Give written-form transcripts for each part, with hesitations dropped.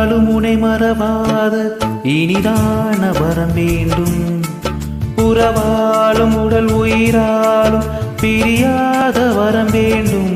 நாளும் உனை மறவாத இனிதான வரம் வேண்டும். உறவாலும் உடல் உயிராலும் பிரியாத வரம் வேண்டும்.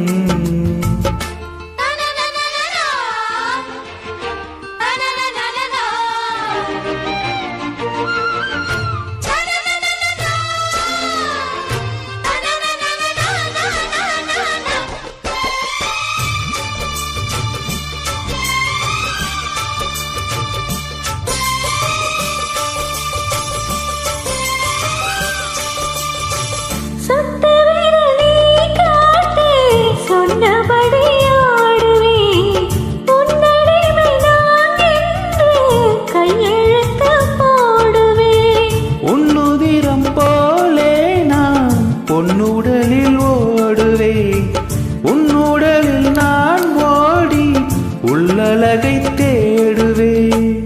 உன்னுடலில் ஓடுவே உன்னுடலில் நான் ஓடி உள்ளழகை தேடுவே.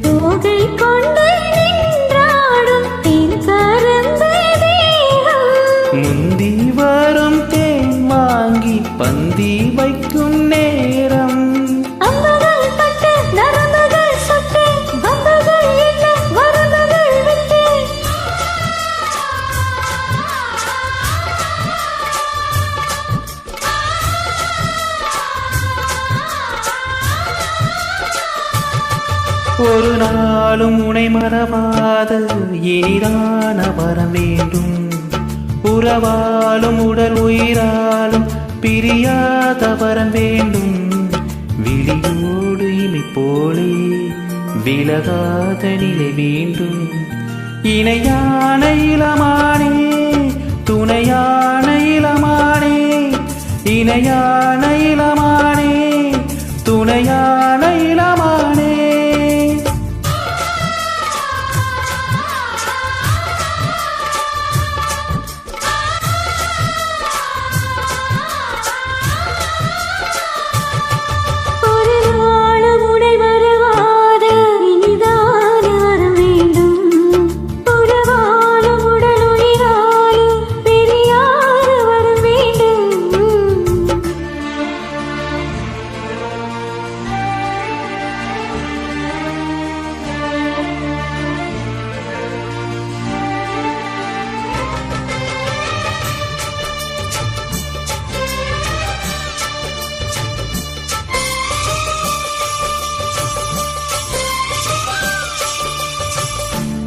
தோகை கொண்டு நின்றாடும் முந்தி வரும் தேன் வாங்கி பந்தி வைக்கும் நேரம். ஒரு நாளும் உனை மறவாத இனிதான வரம் வேண்டும். உறவாலும் உடல் உயிராலும் பிரியாத வரம் வேண்டும். விழியோடு இமை போலே விலகாத நிலை வேண்டும். இணையான இளமானே துணையான இளமானே இணையான இளமானே துணையான இளமானே.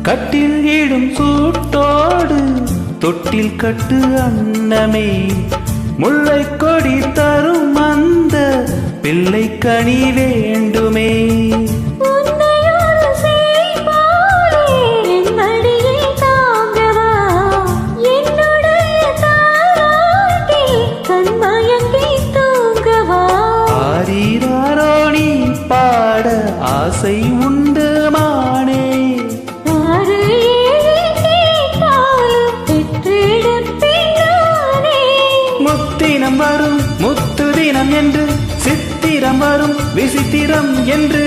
கட்டில் இடும் சூட்டோடு தொட்டில் கட்டு அன்னமே. முல்லை கொடி தரும் அந்த பிள்ளை கனி வேண்டுமே. ஆரீராரோ நீ பாட ஆசை உண்டு மானே. முத்தினம் வரும் முத்து தினம் என்று சித்திரம் வரும் விசித்திரம் என்று.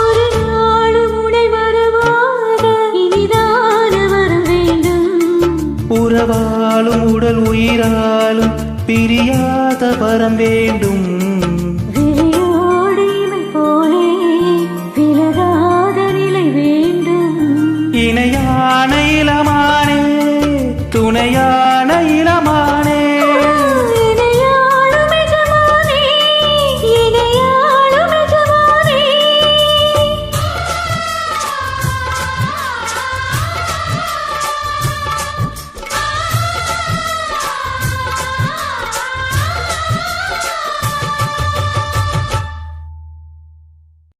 ஒரு நாளும் உனை மறவாத இனிதான வரம் வேண்டும். உறவாலும் உடல் உயிராலும் பிரியாத வரம் வேண்டும்.